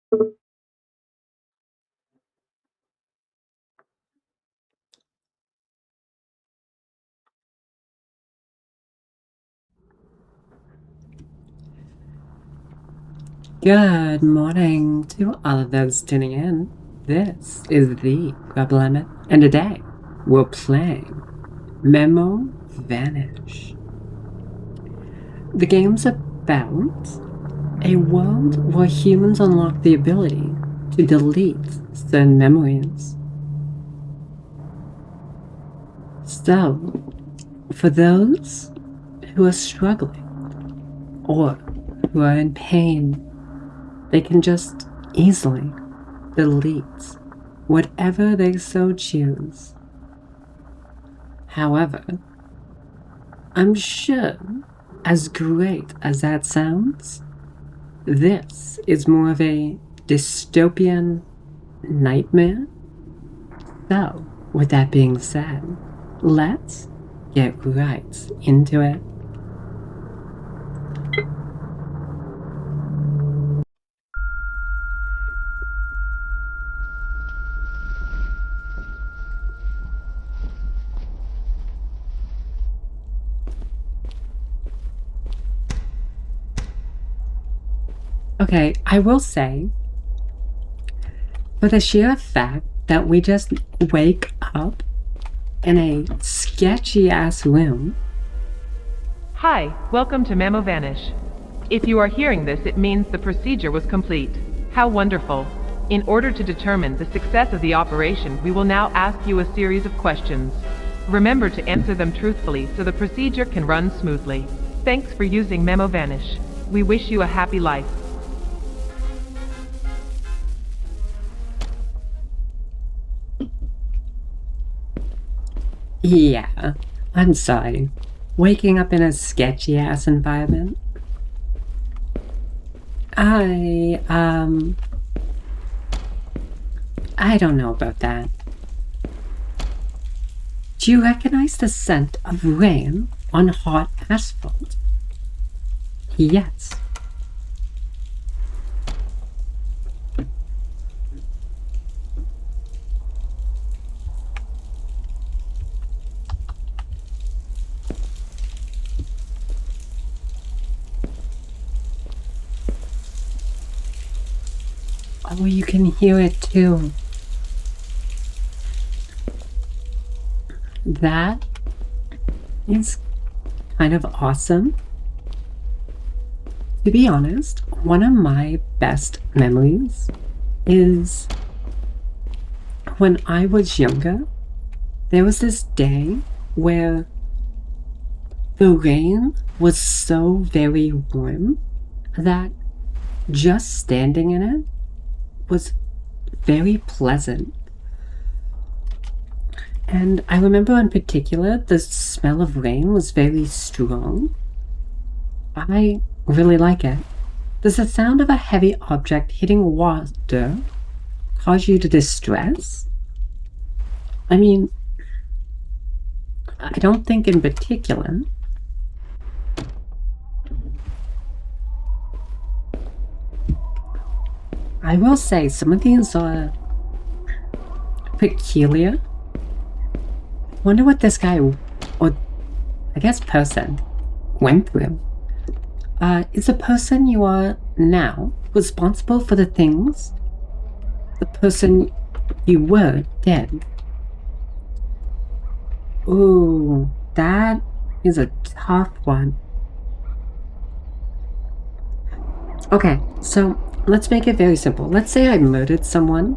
Good morning to all of those tuning in. This is the Grub Lemon, and today we're playing Memo-Vanish. The game's about a world where humans unlock the ability to delete certain memories. So, for those who are struggling or who are in pain, they can just easily delete whatever they so choose. However, I'm sure, as great as that sounds, this is more of a dystopian nightmare. So, with that being said, let's get right into it. Okay, I will say, for the sheer fact that we just wake up in a sketchy ass room. Hi, welcome to Memo-Vanish. If you are hearing this, it means the procedure was complete. How wonderful. In order to determine the success of the operation, we will now ask you a series of questions. Remember to answer them truthfully so the procedure can run smoothly. Thanks for using Memo-Vanish. We wish you a happy life. Yeah, I'm sorry. Waking up in a sketchy ass environment. I don't know about that. Do you recognize the scent of rain on hot asphalt? Yes. Oh, you can hear it too. That is kind of awesome. To be honest, one of my best memories is when I was younger. There was this day where the rain was so very warm that just standing in it was very pleasant. And I remember in particular, the smell of rain was very strong. I really like it. Does the sound of a heavy object hitting water cause you to distress? I mean, I don't think in particular. I will say some of these are peculiar. I wonder what this guy, or I guess person, went through. Is the person you are now responsible for the things the person you were did? Ooh, that is a tough one. Okay, so let's make it very simple. Let's say I murdered someone,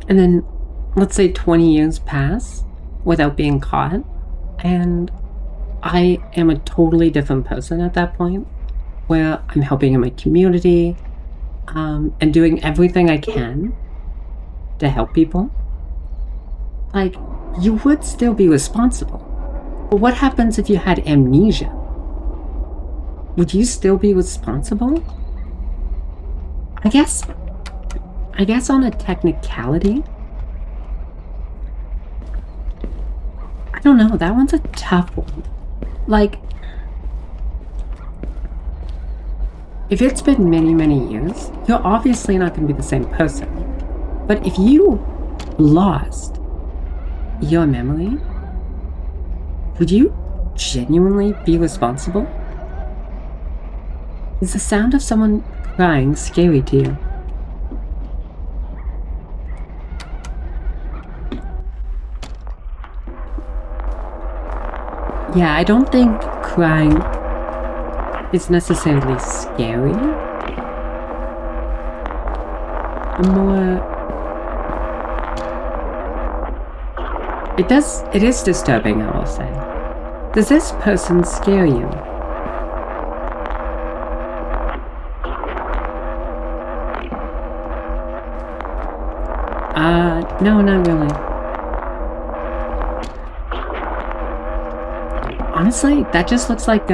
and then let's say 20 years pass without being caught, and I am a totally different person at that point, where I'm helping in my community, and doing everything I can to help people. Like, you would still be responsible. But what happens if you had amnesia? Would you still be responsible? I guess on a technicality, I don't know, that one's a tough one. Like, if it's been many, many years, you're obviously not going to be the same person. But if you lost your memory, would you genuinely be responsible? Is the sound of someone crying scary to you? Yeah, I don't think crying is necessarily scary. More... It is disturbing, I will say. Does this person scare you? No, not really. Honestly, that just looks like,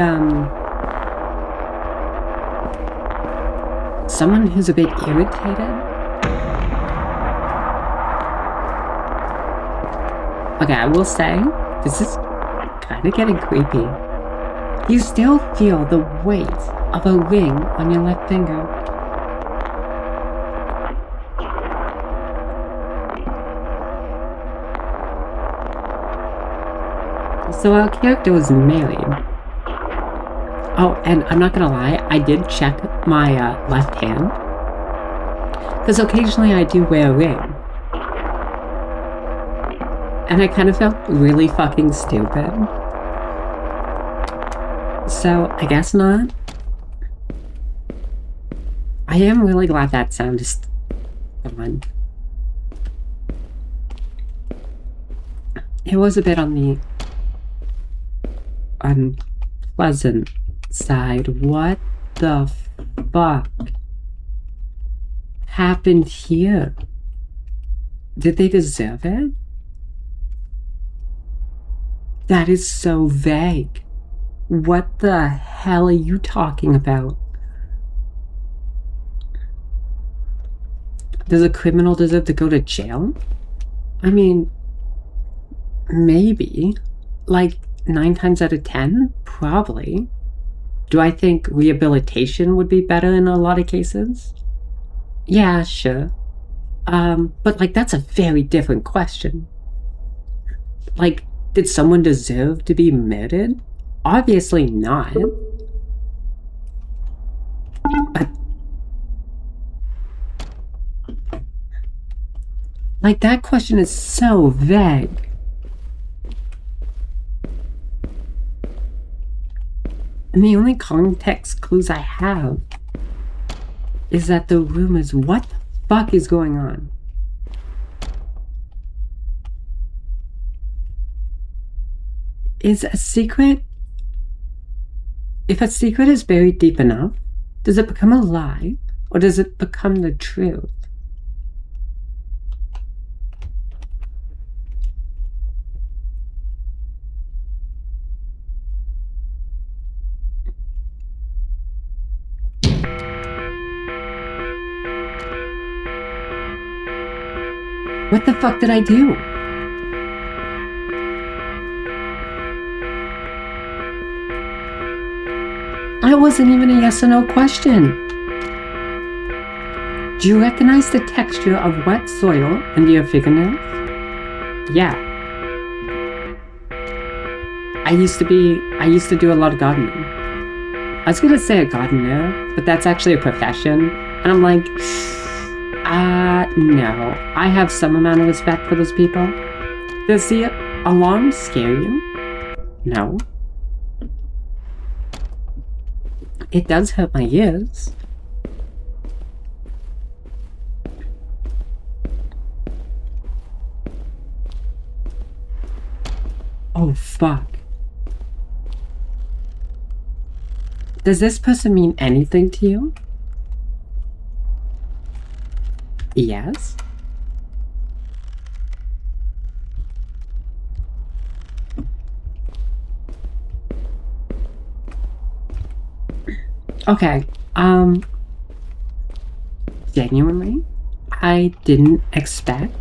someone who's a bit irritated. Okay, I will say, this is kind of getting creepy. You still feel the weight of a ring on your left finger. So our character was married. Oh, and I'm not gonna lie, I did check my left hand. Because occasionally I do wear a ring. And I kind of felt really fucking stupid. So, I guess not. I am really glad that sound is gone. It was a bit on the unpleasant side. What the fuck happened here? Did they deserve it? That is so vague. What the hell are you talking about? Does a criminal deserve to go to jail? I mean, maybe. Like, 9 times out of 10? Probably. Do I think rehabilitation would be better in a lot of cases? Yeah, sure. But like, that's a very different question. Like, did someone deserve to be murdered? Obviously not. Like, that question is so vague. And the only context clues I have is that the room is, what the fuck is going on? Is a secret... If a secret is buried deep enough, does it become a lie, or does it become the truth? What the fuck did I do? That wasn't even a yes or no question. Do you recognize the texture of wet soil under your fingernails? Yeah. I used to do a lot of gardening. I was gonna say a gardener, but that's actually a profession. And I'm like, no. I have some amount of respect for those people. Does the alarm scare you? No. It does hurt my ears. Oh, fuck. Does this person mean anything to you? Yes? Okay, genuinely, I didn't expect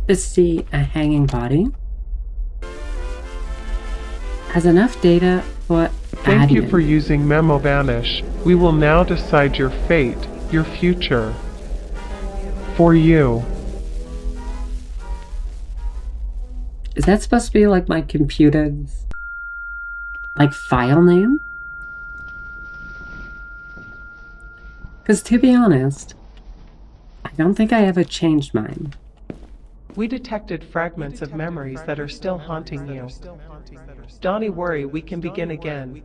to see a hanging body as enough data for Thank you admin. for using Memo-Vanish. We will now decide your fate, your future. For you. Is that supposed to be like my computer's like file name? Because to be honest, I don't think I ever changed mine. We detected fragments of memories that are still haunting you. Don't worry, we can begin again.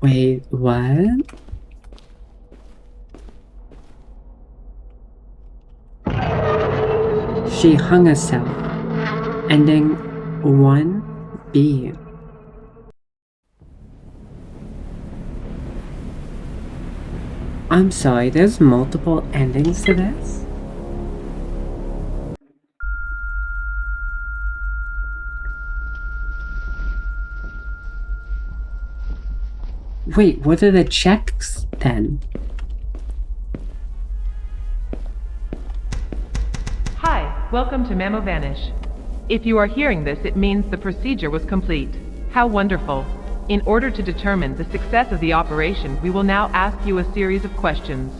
Wait, what? She hung herself, ending 1B. I'm sorry, there's multiple endings to this? Wait, what are the checks then? Hi, welcome to Memo-Vanish. If you are hearing this, it means the procedure was complete. How wonderful. In order to determine the success of the operation, we will now ask you a series of questions.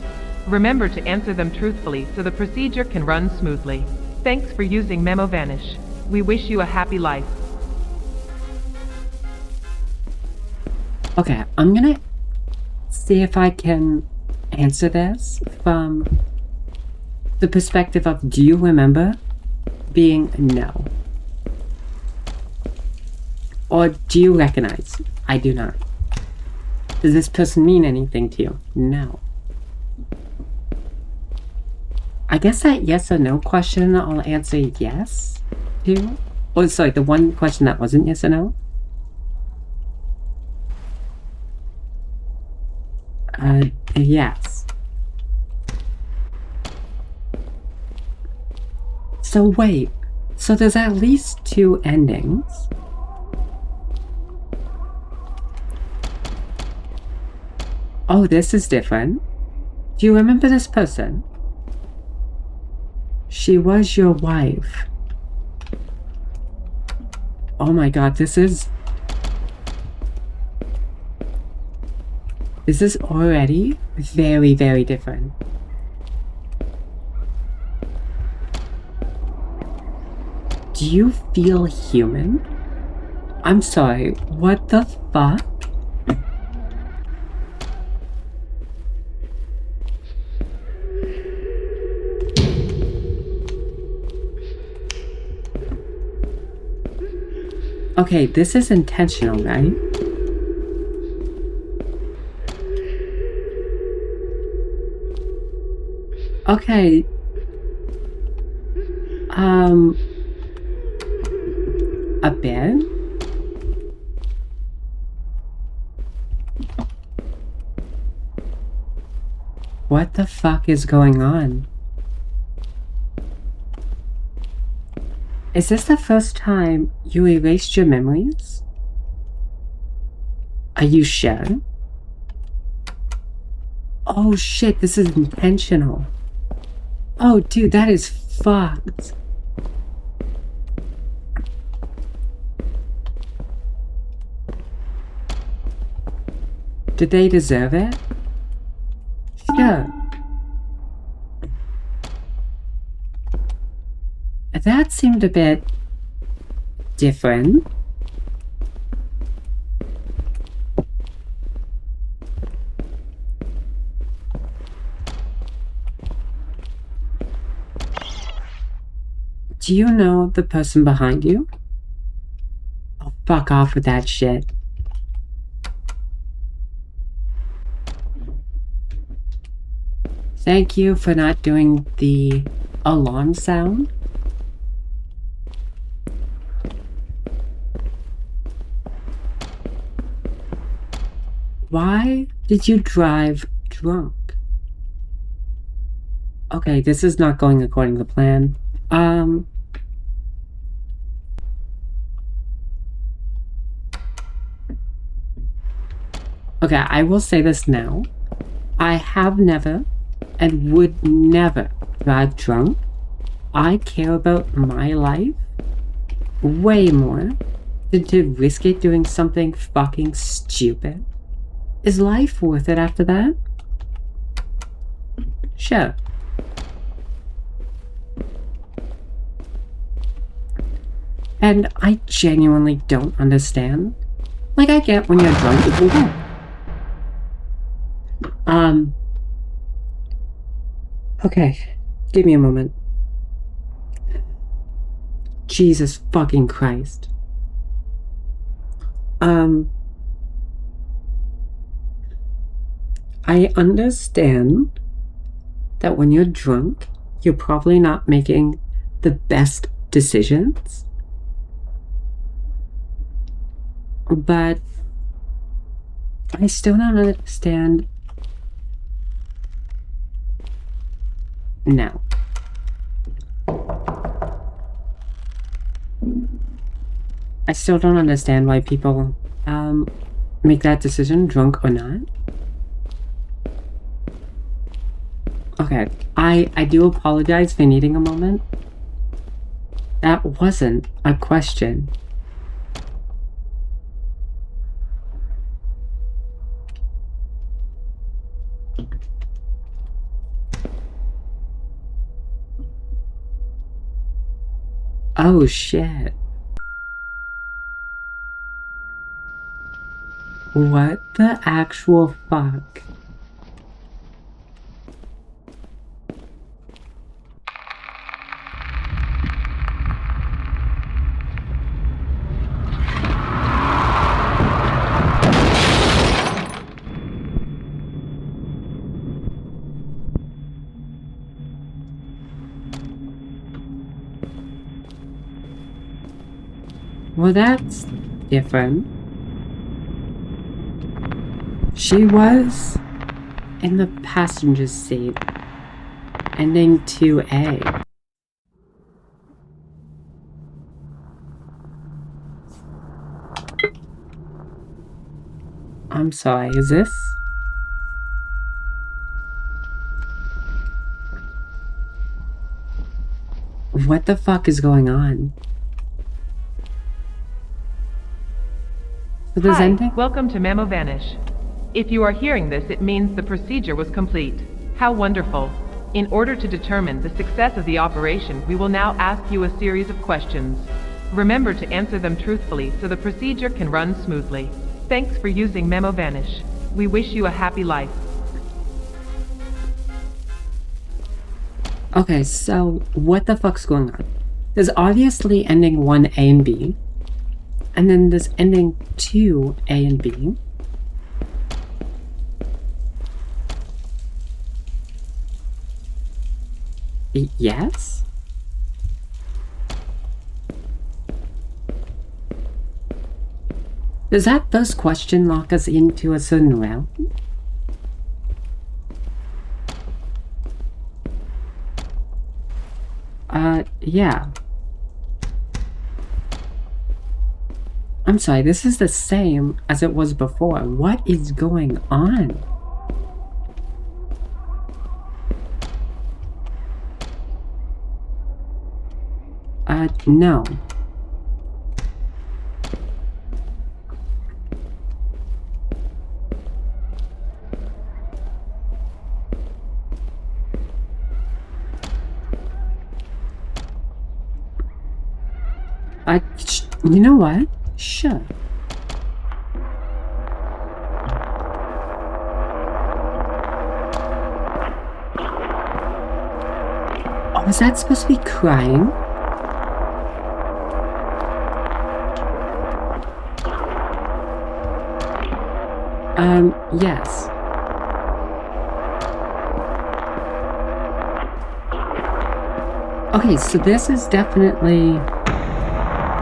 Remember to answer them truthfully so the procedure can run smoothly. Thanks for using Memo-Vanish. We wish you a happy life. Okay, I'm gonna see if I can answer this from the perspective of, do you remember? Being no. Or do you recognize? I do not. Does this person mean anything to you? No. I guess that yes or no question I'll answer yes to. Oh, sorry, the one question that wasn't yes or no? Yes. So wait, so there's at least 2 endings. Oh, this is different. Do you remember this person? She was your wife. Oh my god, this is already very, very different. Do you feel human? I'm sorry, what the fuck? Okay, this is intentional, right? Okay. A bed? What the fuck is going on? Is this the first time you erased your memories? Are you sure? Oh shit, this is intentional. Oh dude, that is fucked. Did they deserve it? Sure. That seemed a bit different. Do you know the person behind you? Oh, fuck off with that shit. Thank you for not doing the alarm sound. Why did you drive drunk? Okay, this is not going according to plan. Okay, I will say this now. I have never, and would never drive drunk. I care about my life way more than to risk it doing something fucking stupid. Is life worth it after that? Sure. And I genuinely don't understand. Like, I get when you're drunk, you can go. Okay, give me a moment. Jesus fucking Christ. I understand that when you're drunk, you're probably not making the best decisions. But I still don't understand. No. I still don't understand why people make that decision, drunk or not. Okay, I do apologize for needing a moment. That wasn't a question. Oh shit. What the actual fuck? Well, that's different. She was in the passenger seat, ending 2A. I'm sorry, is this? What the fuck is going on? So there's Hi, ending? welcome to Memo-Vanish. If you are hearing this, it means the procedure was complete. How wonderful. In order to determine the success of the operation, we will now ask you a series of questions. Remember to answer them truthfully so the procedure can run smoothly. Thanks for using Memo-Vanish. We wish you a happy life. Okay, so what the fuck's going on? There's obviously ending 1A and B, and then there's ending 2A and B. Yes? Does that first question lock us into a certain realm? Yeah. I'm sorry, this is the same as it was before. What is going on? No. You know what? Sure. Oh, was that supposed to be crying? Yes. Okay, so this is definitely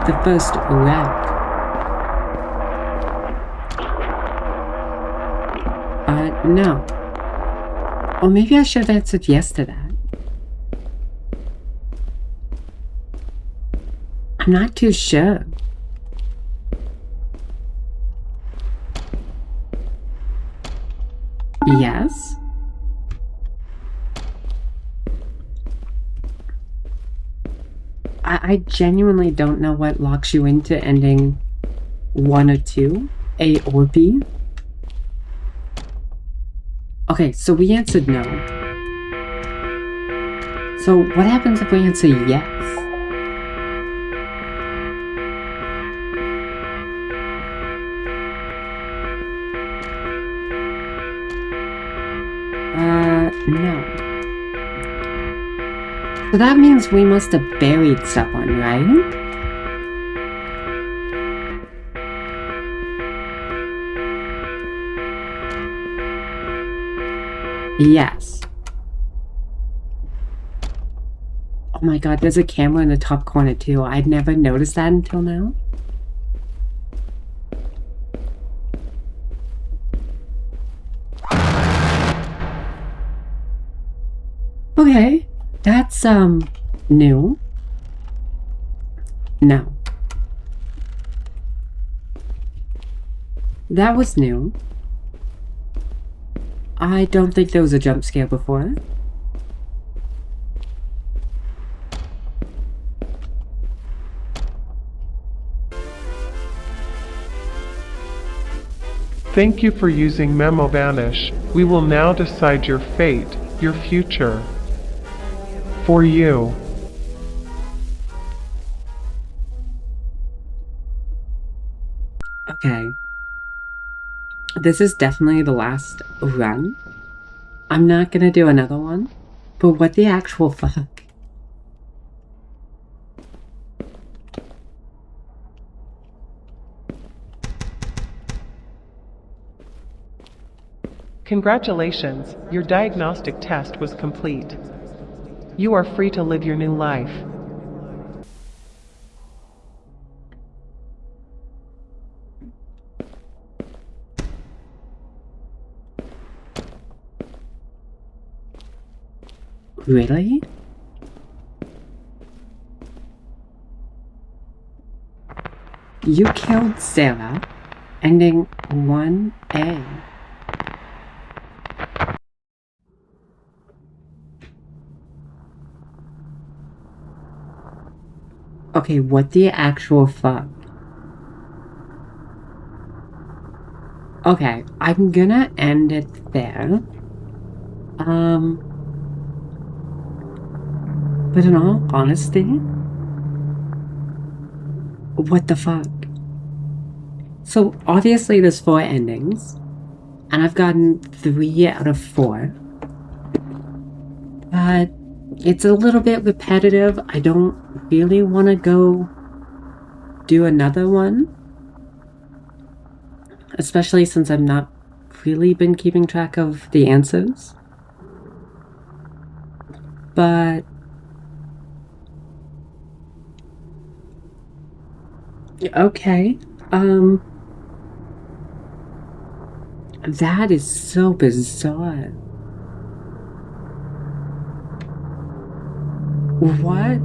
the first wreck. No. Or maybe I should have answered yes to that. I'm not too sure. Yes? I genuinely don't know what locks you into ending 1 or 2, A or B. Okay, so we answered no. So what happens if we answer yes? No. So that means we must have buried someone, right? Yes. Oh my god, there's a camera in the top corner too. I'd never noticed that until now. Okay, that's, new. No. That was new. I don't think there was a jump scare before. Thank you for using Memo-Vanish. We will now decide your fate, your future. For you. Okay. This is definitely the last run. I'm not gonna do another one. But what the actual fuck? Congratulations, your diagnostic test was complete. You are free to live your new life. Really? You killed Sarah, ending 1A. Okay, what the actual fuck? Okay, I'm gonna end it there. But in all honesty, what the fuck? So obviously there's 4 endings, and I've gotten 3 out of 4. But it's a little bit repetitive. I don't really want to go do another one. Especially since I've not really been keeping track of the answers. But okay. That is so bizarre. What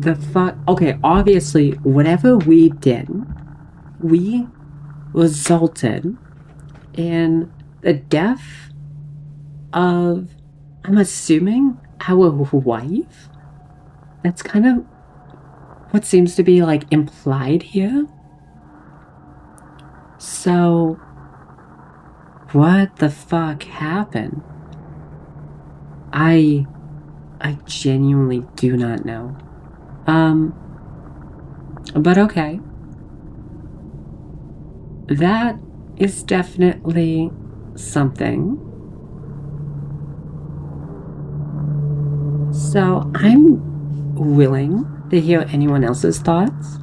the fuck? Okay, obviously, whatever we did, we resulted in the death of, I'm assuming, our wife? That's kind of what seems to be, like, implied here. So, what the fuck happened? I genuinely do not know. But okay. That is definitely something. So, I'm willing to hear anyone else's thoughts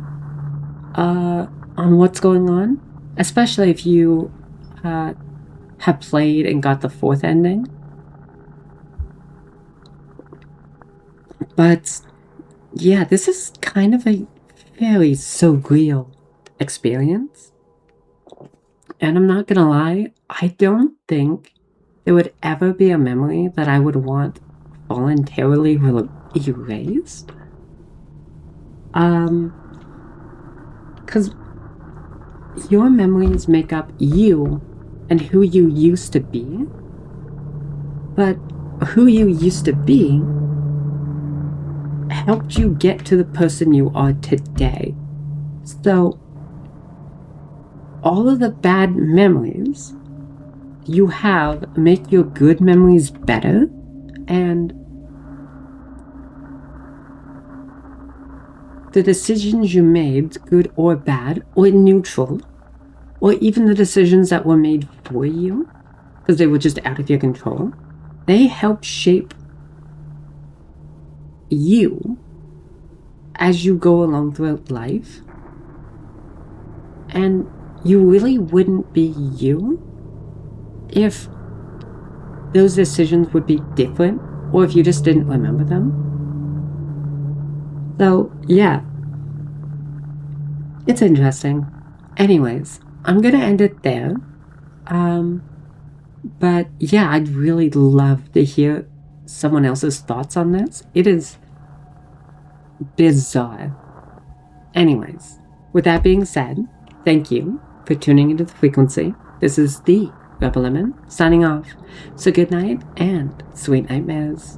on what's going on, especially if you have played and got the 4th ending. But yeah, this is kind of a very surreal experience. And I'm not gonna lie, I don't think there would ever be a memory that I would want voluntarily erased. Because your memories make up you and who you used to be. But who you used to be helped you get to the person you are today. So, all of the bad memories you have make your good memories better, and the decisions you made, good or bad, or neutral, or even the decisions that were made for you, because they were just out of your control, they help shape you as you go along throughout life. And you really wouldn't be you if those decisions would be different, or if you just didn't remember them. So, yeah. It's interesting. Anyways, I'm gonna end it there. But yeah, I'd really love to hear someone else's thoughts on this. It is bizarre. Anyways, with that being said, thank you for tuning into The Frequency. This is the Rebel Lemon signing off. So good night and sweet nightmares.